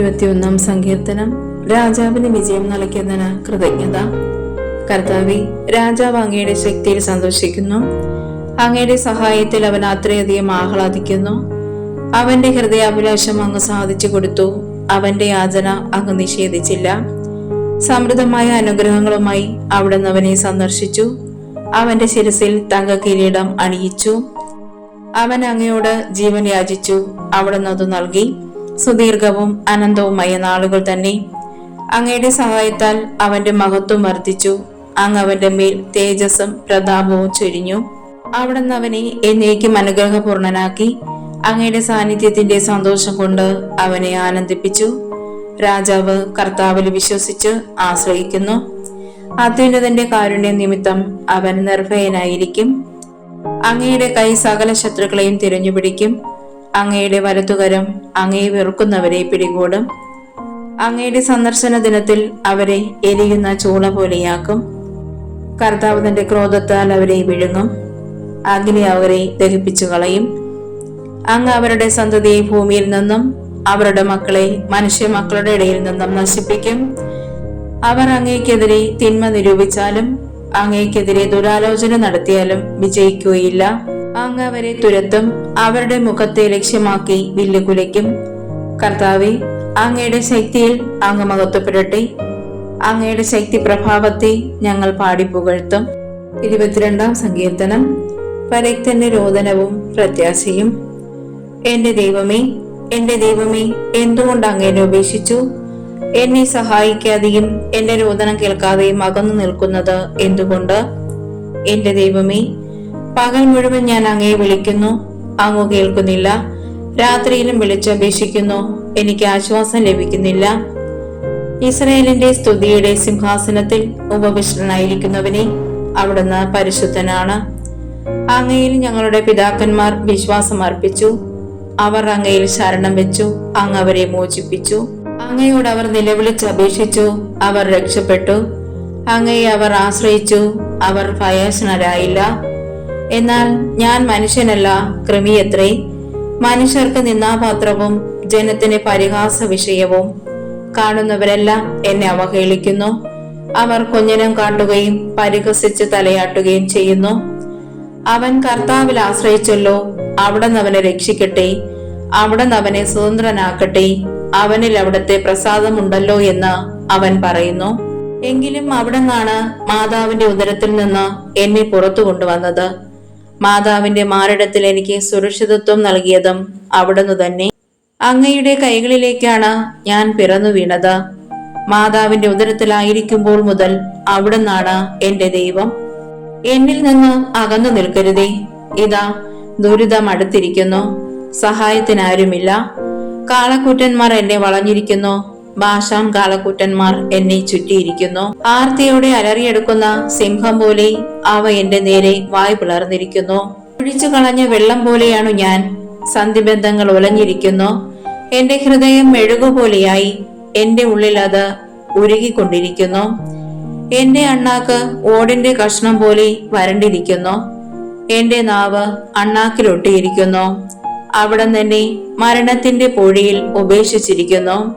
21 സങ്കീർത്തനം. രാജാവിന് വിജയം നൽകിയതിന് കൃതജ്ഞത. കർത്താവേ, രാജാവ് അങ്ങയുടെ ശക്തിയിൽ സന്തോഷിക്കുന്നു. അങ്ങയുടെ സഹായത്തിൽ അവൻ അത്രയധികം ആഹ്ലാദിക്കുന്നു. അവന്റെ ഹൃദയാഭിലാഷം അങ്ങ് സാധിച്ചു കൊടുത്തു. അവന്റെ യാചന അങ്ങ് നിഷേധിച്ചില്ല. സമൃദ്ധമായ അനുഗ്രഹങ്ങളുമായി അവിടുന്ന് അവനെ സന്ദർശിച്ചു. അവന്റെ ശിരസിൽ തങ്ക കിരീടം അണിയിച്ചു. അവൻ അങ്ങയോട് ജീവൻ യാചിച്ചു, അവിടുന്ന് അത് നൽകി. സുദീർഘവും അനന്തവുമായ നാളുകൾ തന്നെ അങ്ങയുടെ സഹായത്താൽ അവന്റെ മഹത്വം വർദ്ധിച്ചു. അങ്ങ് അവന്റെ മേൽ തേജസ്സും പ്രതാപവും ചൊരിഞ്ഞു. അവിടുന്ന് അവനെ എന്നേക്കും അനുഗ്രഹപൂർണനാക്കി. അങ്ങയുടെ സാന്നിധ്യത്തിന്റെ സന്തോഷം കൊണ്ട് അവനെ ആനന്ദിപ്പിച്ചു. രാജാവ് കർത്താവിൽ വിശ്വസിച്ച് ആശ്രയിക്കുന്നു. അത്യുന്നതന്റെ കാരുണ്യ നിമിത്തം അവൻ നിർഭയനായിരിക്കും. അങ്ങയുടെ കൈ സകല ശത്രുക്കളെയും തിരഞ്ഞുപിടിക്കും. അങ്ങയുടെ വലത്തുകരം അങ്ങയെ വെറുക്കുന്നവരെ പിടികൂടും. അങ്ങയുടെ സന്ദർശന ദിനത്തിൽ അവരെ എരിയുന്ന ചൂള പോലെയാക്കും. കർത്താവ് തന്റെ ക്രോധത്താൽ അവരെ വിഴുങ്ങും. അഗ്നി അവരെ ദഹിപ്പിച്ചു കളയും. അങ്ങ് അവരുടെ സന്തതിയെ ഭൂമിയിൽ നിന്നും അവരുടെ മക്കളെ മനുഷ്യ മക്കളുടെ ഇടയിൽ നിന്നും നശിപ്പിക്കും. അവർ അങ്ങേക്കെതിരെ തിന്മ നിരൂപിച്ചാലും അങ്ങേക്കെതിരെ ദുരാലോചന നടത്തിയാലും വിജയിക്കുകയില്ല. അങ്ങ് അവരെ തുരത്തും. അവരുടെ മുഖത്തെ ലക്ഷ്യമാക്കി വില്ല് കുലയ്ക്കും. കർത്താവേ, അങ്ങയുടെ ശക്തിയിൽ അങ്ങ് മഹത്വപ്പെടട്ടെ. അങ്ങയുടെ ശക്തി പ്രഭാവത്തെ ഞങ്ങൾ പാടി പുകഴ്ത്തും. 22 സങ്കീർത്തനം. പരിക്തന്റെ രോദനവും പ്രത്യാശയും. എന്റെ ദൈവമേ, എന്റെ ദൈവമേ, എന്തുകൊണ്ട് അങ്ങേനെ ഉപേക്ഷിച്ചു? എന്നെ സഹായിക്കാതെയും എന്റെ രോദനം കേൾക്കാതെയും അകന്നു നിൽക്കുന്നത് എന്തുകൊണ്ട്? എന്റെ ദൈവമേ, പകൽ മുഴുവൻ ഞാൻ അങ്ങയെ വിളിക്കുന്നു, അങ്ങ് കേൾക്കുന്നില്ല. രാത്രിയിലും വിളിച്ചപേക്ഷിക്കുന്നു, എനിക്ക് ആശ്വാസം ലഭിക്കുന്നില്ല. ഇസ്രായേലിന്റെ സ്തുതിയുടെ സിംഹാസനത്തിൽ ഉപവിഷ്ടനായിരിക്കുന്നവനെ, അവിടുന്ന് പരിശുദ്ധനാണ്. അങ്ങയിൽ ഞങ്ങളുടെ പിതാക്കന്മാർ വിശ്വാസം അർപ്പിച്ചു. അവർ അങ്ങയിൽ ശരണം വെച്ചു. അങ്ങ് അവരെ മോചിപ്പിച്ചു. അങ്ങയോട് അവർ നിലവിളിച്ച് അപേക്ഷിച്ചു. അവർ രക്ഷപ്പെട്ടു. അങ്ങയെ അവർ ആശ്രയിച്ചു. അവർ ഭയശനരായില്ല. എന്നാൽ ഞാൻ മനുഷ്യനല്ല, കൃമിയത്രേ. മനുഷ്യർക്ക് നിന്ദാപാത്രവും ജനത്തിന് പരിഹാസ വിഷയവും. കാണുന്നവരെല്ലാം എന്നെ അവഹേളിക്കുന്നു. അവർ കൊഞ്ഞനം കാട്ടുകയും പരിഹസിച്ച് തലയാട്ടുകയും ചെയ്യുന്നു. അവൻ കർത്താവിൽ ആശ്രയിച്ചല്ലോ, അവിടുന്ന് അവനെ രക്ഷിക്കട്ടെ. അവിടുന്ന് അവനെ സ്വതന്ത്രനാക്കട്ടെ. അവനിൽ അവിടുത്തെ പ്രസാദമുണ്ടല്ലോ എന്ന് അവൻ പറയുന്നു. എങ്കിലും അവിടുന്നാണ് മാതാവിന്റെ ഉദരത്തിൽ നിന്ന് എന്നെ പുറത്തു കൊണ്ടുവന്നത്. മാതാവിന്റെ മാറിടത്തിൽ എനിക്ക് സുരക്ഷിതത്വം നൽകിയതും അവിടുന്ന് തന്നെ. അങ്ങയുടെ കൈകളിലേക്കാണ് ഞാൻ പിറന്നു വീണത്. മാതാവിന്റെ ഉദരത്തിലായിരിക്കുമ്പോൾ മുതൽ അവിടുന്നാണ് എന്റെ ദൈവം. എന്നിൽ നിന്ന് അകന്നു നിൽക്കരുതേ. ഇതാ, ദുരിതം അടുത്തിരിക്കുന്നു, സഹായത്തിനാരുമില്ല. കാളക്കൂറ്റന്മാർ എന്നെ വളഞ്ഞിരിക്കുന്നു. ബാശാൻ കാളക്കൂറ്റന്മാർ എന്നെ ചുറ്റിയിരിക്കുന്നു. ആർത്തിയോടെ അലറിയെടുക്കുന്ന സിംഹം പോലെ അവ എന്റെ നേരെ വായ് പിളർന്നിരിക്കുന്നു. ഒഴിച്ചു കളഞ്ഞ വെള്ളം പോലെയാണു ഞാൻ. സന്ധിബന്ധങ്ങൾ ഉലഞ്ഞിരിക്കുന്നു. എന്റെ ഹൃദയം മെഴുകുപോലെയായി. എന്റെ ഉള്ളിൽ അത് ഉരുകിക്കൊണ്ടിരിക്കുന്നു. എന്റെ അണ്ണാക്ക് ഓടിന്റെ കഷ്ണം പോലെ വരണ്ടിരിക്കുന്നു. എന്റെ നാവ് അണ്ണാക്കിലൊട്ടിയിരിക്കുന്നു. അവിടെ തന്നെ മരണത്തിന്റെ പൊഴിയിൽ ഉപേക്ഷിച്ചിരിക്കുന്നു.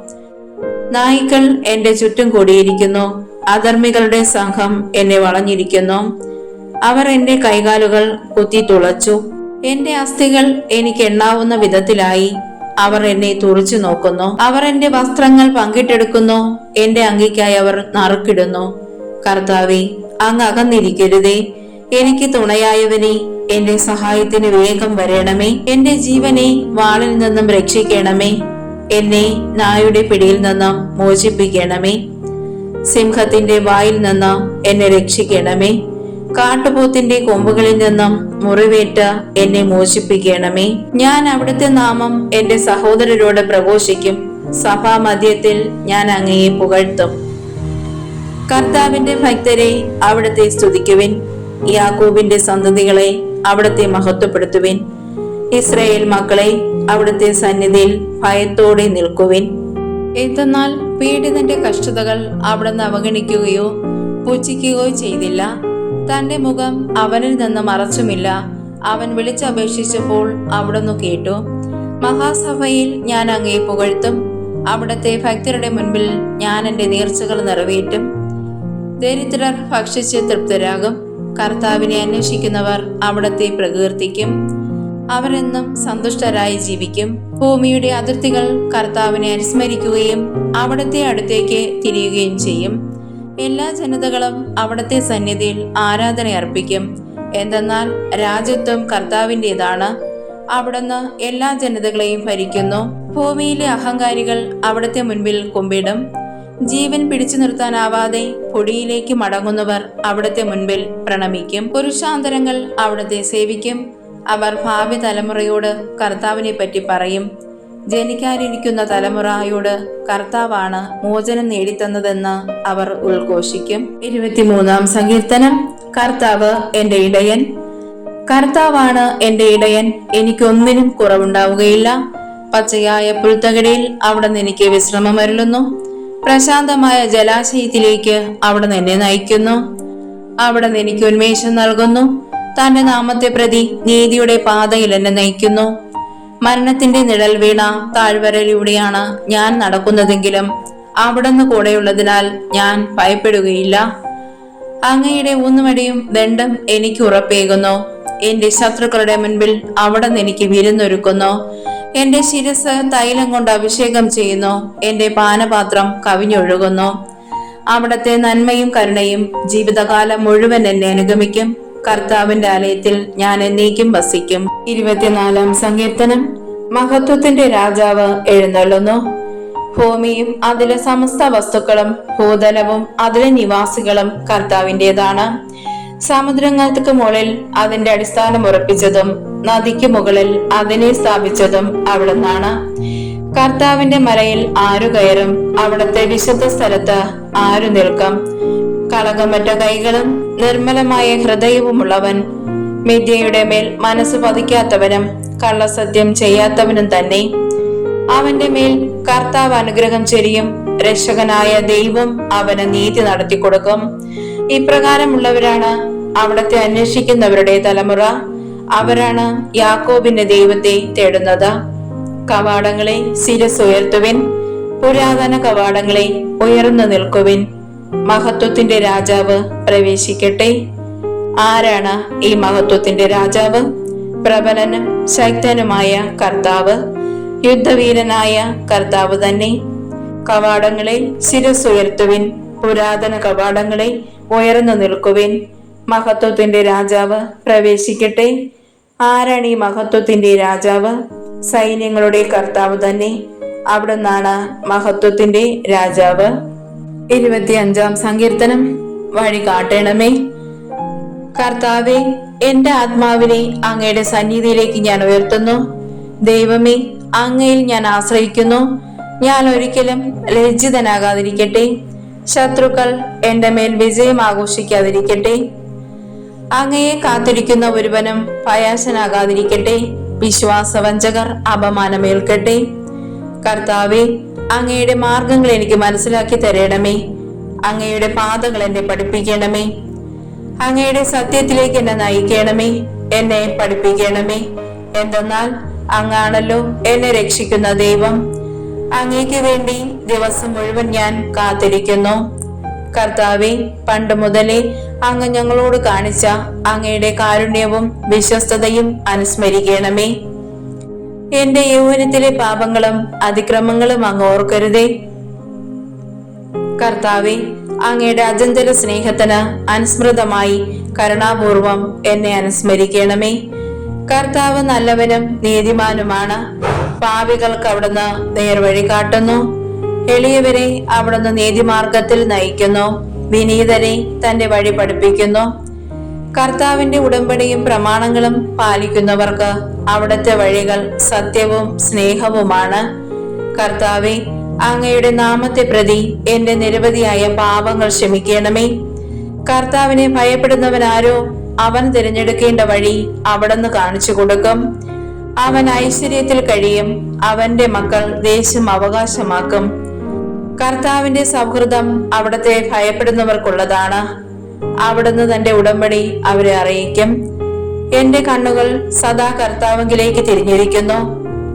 നായ്ക്കൾ എന്റെ ചുറ്റും കൂടിയിരിക്കുന്നു. അധർമ്മികളുടെ സംഘം എന്നെ വളഞ്ഞിരിക്കുന്നു. അവർ എന്റെ കൈകാലുകൾ കുത്തി തുളച്ചു. എന്റെ അസ്ഥികൾ എനിക്ക് എണ്ണാവുന്ന വിധത്തിലായി. അവർ എന്നെ തുറച്ചു നോക്കുന്നു. അവർ എന്റെ വസ്ത്രങ്ങൾ പങ്കിട്ടെടുക്കുന്നു. എന്റെ അങ്കിക്കായി അവർ നറുക്കിടുന്നു. കർത്താവേ, അങ്ങ് അകന്നിരിക്കരുതേ. എനിക്ക് തുണയായവനെ, എന്റെ സഹായത്തിന് വേഗം വരണമേ. എന്റെ ജീവനെ വാളിൽ നിന്നും രക്ഷിക്കണമേ. എന്നെ നായുടെ പിടിയിൽ നിന്നും മോചിപ്പിക്കണമേ. സിംഹത്തിന്റെ വായിൽ നിന്നും എന്നെ രക്ഷിക്കണമേ. കാട്ടുപോത്തിന്റെ കൊമ്പുകളിൽ നിന്നും മുറിവേറ്റ് എന്നെ മോചിപ്പിക്കണമേ. ഞാൻ അവിടുത്തെ നാമം എന്റെ സഹോദരരോട് പ്രഘോഷിക്കും. സഭാമധ്യത്തിൽ ഞാൻ അങ്ങയെ പുകഴ്ത്തും. കർത്താവിന്റെ ഭക്തരെ, അവിടുത്തെ സ്തുതിക്കുവിൻ. യാക്കോബിന്റെ സന്തതികളെ, അവിടുത്തെ മഹത്വപ്പെടുത്തുവിൻ. ഇസ്രായേൽ മക്കളെ, അവിടുത്തെ സന്നിധിയിൽ ഭയത്തോടെ നിൽക്കുവിൻ. എന്തെന്നാൽ പീഡിതന്റെ കഷ്ടതകൾ അവിടുന്ന് അവഗണിക്കുകയോ പുച്ഛിക്കുകയോ ചെയ്തില്ല. തന്റെ മുഖം അവനിൽ നിന്ന് മറച്ചുമില്ല. അവൻ വിളിച്ചപേക്ഷിച്ചപ്പോൾ അവിടുന്ന് കേട്ടു. മഹാസഭയിൽ ഞാൻ അങ്ങയെ പുകഴ്ത്തും. അവിടുത്തെ ഭക്തരുടെ മുൻപിൽ ഞാൻ എൻ്റെ നേർച്ചകൾ നിറവേറ്റും. ദരിദ്രർ ഭക്ഷിച്ച് തൃപ്തരാകും. കർത്താവിനെ അന്വേഷിക്കുന്നവർ അവിടുത്തെ പ്രകീർത്തിക്കും. അവരെന്നും സന്തുഷ്ടരായി ജീവിക്കും. ഭൂമിയുടെ അതിർത്തികൾ കർത്താവിനെ അനുസ്മരിക്കുകയും അവിടുത്തെ അടുത്തേക്ക് തിരിയുകയും ചെയ്യും. എല്ലാ ജനതകളും അവിടുത്തെ സന്നിധിയിൽ ആരാധന അർപ്പിക്കും. എന്തെന്നാൽ രാജ്യത്വം കർത്താവിൻ്റെതാണ്. അവിടുന്ന് എല്ലാ ജനതകളെയും ഭരിക്കുന്നു. ഭൂമിയിലെ അഹങ്കാരികൾ അവിടുത്തെ മുൻപിൽ കുമ്പിടും. ജീവൻ പിടിച്ചു നിർത്താനാവാതെ പൊടിയിലേക്ക് മടങ്ങുന്നവർ അവിടുത്തെ മുൻപിൽ പ്രണമിക്കും. പുരുഷാന്തരങ്ങൾ അവിടുത്തെ സേവിക്കും. അവർ ഭാവി തലമുറയോട് കർത്താവിനെ പറ്റി പറയും. ജനിക്കാനിരിക്കുന്ന തലമുറയോട് കർത്താവാണ് മോചനം നേടിത്തന്നതെന്ന് അവർ ഉദ്ഘോഷിക്കും. 23-ാം സങ്കീർത്തനം. കർത്താവ് എൻ്റെ ഇടയൻ. കർത്താവാണ് എൻ്റെ ഇടയൻ, എനിക്കൊന്നിനും കുറവുണ്ടാവുകയില്ല. പച്ചയായ പുൽത്തകിടിയിൽ അവിടുന്ന് എനിക്ക് വിശ്രമം അരുളുന്നു. പ്രശാന്തമായ ജലാശയത്തിലേക്ക് അവിടുന്ന് എന്നെ നയിക്കുന്നു. അവിടുന്ന് എനിക്ക് ഉന്മേഷം നൽകുന്നു. തന്റെ നാമത്തെ പ്രതി നീതിയുടെ പാതയിൽ എന്നെ നയിക്കുന്നു. മരണത്തിന്റെ നിഴൽ വീണ താഴ്വരയിലൂടെയാണ് ഞാൻ നടക്കുന്നതെങ്കിലും അവിടുന്ന് കൂടെയുള്ളതിനാൽ ഞാൻ ഭയപ്പെടുകയില്ല. അങ്ങയുടെ ഊന്നുവടിയും ദണ്ഡും എനിക്ക് ഉറപ്പേകുന്നു. എന്റെ ശത്രുക്കളുടെ മുൻപിൽ അവിടുന്ന് എനിക്ക് വിരുന്നൊരുക്കുന്നു. എന്റെ ശിരസ് തൈലം കൊണ്ട് അഭിഷേകം ചെയ്യുന്നു. എന്റെ പാനപാത്രം കവിഞ്ഞൊഴുകുന്നു. അവിടുത്തെ നന്മയും കരുണയും ജീവിതകാലം മുഴുവൻ എന്നെ അനുഗമിക്കും. കർത്താവിന്റെ ആലയത്തിൽ ഞാൻ എന്നേക്കും വസിക്കും. 24-ാം സങ്കീർത്തനം. മഹത്വത്തിന്റെ രാജാവ് എഴുന്നള്ളുന്നു. ഭൂമിയും അതിലെ സമസ്ത വസ്തുക്കളും ഭൂതലവും അതിലെ നിവാസികളും കർത്താവിൻ്റെതാണ്. സമുദ്രങ്ങൾക്ക് മുകളിൽ അതിന്റെ അടിസ്ഥാനം ഉറപ്പിച്ചതും നദിക്ക് മുകളിൽ അതിനെ സ്ഥാപിച്ചതും അവിടുന്നാണ്. കർത്താവിന്റെ മലയിൽ ആരു കയറും? അവിടുത്തെ വിശുദ്ധ സ്ഥലത്ത് ആരു നിൽക്കും? കളങ്കമറ്റ കൈകളും നിർമ്മലമായ ഹൃദയവുമുള്ളവൻ, മിഥ്യയുടെ മേൽ മനസ്സ് പതിക്കാത്തവനും കള്ളസത്യം ചെയ്യാത്തവനും തന്നെ. അവന്റെ മേൽ കർത്താവ് അനുഗ്രഹം ചൊരിയും. രക്ഷകനായ ദൈവം അവന് നീതി നടത്തിക്കൊടുക്കും. ഇപ്രകാരമുള്ളവരാണ് അവിടുത്തെ അന്വേഷിക്കുന്നവരുടെ തലമുറ. അവരാണ് യാക്കോബിന്റെ ദൈവത്തെ തേടുന്നത്. കവാടങ്ങളെ ശിരസ്സുയർത്തുവിൻ, പുരാതന കവാടങ്ങളെ ഉയർന്നു നിൽക്കുവിൻ. മഹത്വത്തിന്റെ രാജാവ് പ്രവേശിക്കട്ടെ. ആരാണ് ഈ മഹത്വത്തിന്റെ രാജാവ്? പ്രബലനും ശക്തനുമായ കർത്താവ്, യുദ്ധവീരനായ കർത്താവ് തന്നെ. കവാടങ്ങളെ ശിരസ്സുയർത്തുവിൻ, പുരാതന കവാടങ്ങളെ ഉയർന്നു നിൽക്കുവിൻ. മഹത്വത്തിന്റെ രാജാവ് പ്രവേശിക്കട്ടെ. ആരാണ് ഈ മഹത്വത്തിന്റെ രാജാവ്? സൈന്യങ്ങളുടെ കർത്താവ് തന്നെ. അവിടുന്നാണ് മഹത്വത്തിന്റെ രാജാവ്. 25-ാം സങ്കീർത്തനം. വഴി കാട്ടണമേ. കർത്താവേ, എന്റെ ആത്മാവിനെ അങ്ങയുടെ സന്നിധിയിലേക്ക് ഞാൻ ഉയർത്തുന്നു. ദൈവമേ, അങ്ങയിൽ ഞാൻ ആശ്രയിക്കുന്നു. ഞാൻ ഒരിക്കലും ലജ്ജിതനാകാതിരിക്കട്ടെ. ശത്രുക്കൾ എന്റെ മേൽ വിജയം ആഘോഷിക്കാതിരിക്കട്ടെ. അങ്ങയെ കാത്തിരിക്കുന്ന ഒരുവനും ഭയാശനാകാതിരിക്കട്ടെ. വിശ്വാസവഞ്ചകർ അപമാനമേൽക്കട്ടെ. കർത്താവേ, അങ്ങയുടെ മാർഗങ്ങൾ എനിക്ക് മനസ്സിലാക്കി തരണമേ. അങ്ങയുടെ പാതകൾ എന്നെ പഠിപ്പിക്കണമേ. അങ്ങയുടെ സത്യത്തിലേക്ക് എന്നെ നയിക്കണമേ. എന്നെ പഠിപ്പിക്കണമേ. എന്തെന്നാൽ അങ്ങാണല്ലോ എന്നെ രക്ഷിക്കുന്ന ദൈവം. അങ്ങേക്ക് വേണ്ടി ദിവസം മുഴുവൻ ഞാൻ കാത്തിരിക്കുന്നു. കർത്താവേ, പണ്ട് മുതലേ അങ്ങ് ഞങ്ങളോട് കാണിച്ച അങ്ങയുടെ കാരുണ്യവും വിശ്വസ്തതയും അനുസ്മരിക്കണമേ. എന്റെ യൗവനത്തിലെ പാപങ്ങളും അതിക്രമങ്ങളും അങ്ങ് ഓർക്കരുതേ. കർത്താവേ, അങ്ങയുടെ അചഞ്ചല സ്നേഹത്തിന് അനുസ്മൃതമായി കരുണാപൂർവം എന്നെ അനുസ്മരിക്കണമേ. കർത്താവ് നല്ലവനും നീതിമാനുമാണ്. പാപികൾക്ക് അവിടുന്ന് നേർവഴി കാട്ടുന്നു. എളിയവരെ അവിടുന്ന് നീതിമാർഗത്തിൽ നയിക്കുന്നു. വിനീതരെ തന്റെ വഴി പഠിപ്പിക്കുന്നു. കർത്താവിന്റെ ഉടമ്പടിയും പ്രമാണങ്ങളും പാലിക്കുന്നവർക്ക് അവിടുത്തെ വഴികൾ സത്യവും സ്നേഹവുമാണ്. കർത്താവെ, അങ്ങയുടെ നാമത്തെ പ്രതി എന്റെ നിരവധിയായ പാപങ്ങൾ ക്ഷമിക്കണമേ. കർത്താവിനെ ഭയപ്പെടുന്നവനാരോ? അവൻ തിരഞ്ഞെടുക്കേണ്ട വഴി അവിടുന്ന് കാണിച്ചു കൊടുക്കും. അവൻ ഐശ്വര്യത്തിൽ കഴിയും. അവന്റെ മക്കൾ ദേശം അവകാശമാക്കും. കർത്താവിന്റെ സൗഹൃദം അവിടുത്തെ ഭയപ്പെടുന്നവർക്കുള്ളതാണ്. അവിടുന്ന് തന്റെ ഉടമ്പടി അവരെ അറിയിക്കും. എന്റെ കണ്ണുകൾ സദാ കർത്താവിലേക്ക് തിരിഞ്ഞിരിക്കുന്നു.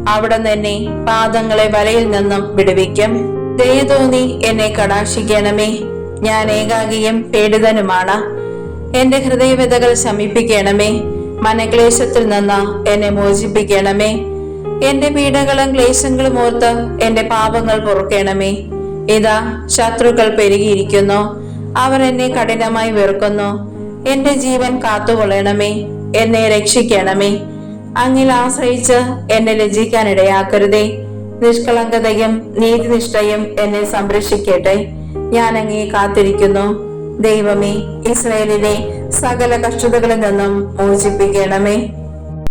അവിടുന്ന് എന്നെ പാദങ്ങളെ വലയിൽ നിന്നും വിടുവിക്കും. ദയ തോന്നി എന്നെ കടാക്ഷിക്കണമേ. ഞാൻ ഏകാകിയും പീഡിതനുമാണ്. എന്റെ ഹൃദയവ്യതകൾ ശമിപ്പിക്കണമേ. മനക്ലേശത്തിൽ നിന്ന് എന്നെ മോചിപ്പിക്കണമേ. എന്റെ പീഡകളും ക്ലേശങ്ങളും ഓർത്ത് എന്റെ പാപങ്ങൾ പൊറുക്കണമേ. ഇതാ ശത്രുക്കൾ പെരുകിയിരിക്കുന്നു, അവർ എന്നെ കഠിനമായി വെറുക്കുന്നു. എന്റെ ജീവൻ കാത്തുകൊള്ളണമേ, എന്നെ രക്ഷിക്കണമേ. അങ്ങിൽ ആശ്രയിച്ച് എന്നെ ലജ്ജിക്കാനിടയാക്കരുതേ. നിഷ്കളങ്കതയും നീതിനിഷ്ഠയും എന്നെ സംരക്ഷിക്കട്ടെ. ഞാൻ അങ്ങേ കാത്തിരിക്കുന്നു. ദൈവമേ, ഇസ്രായേലിനെ സകല കഷ്ടതകളിൽ നിന്നും മോചിപ്പിക്കണമേ.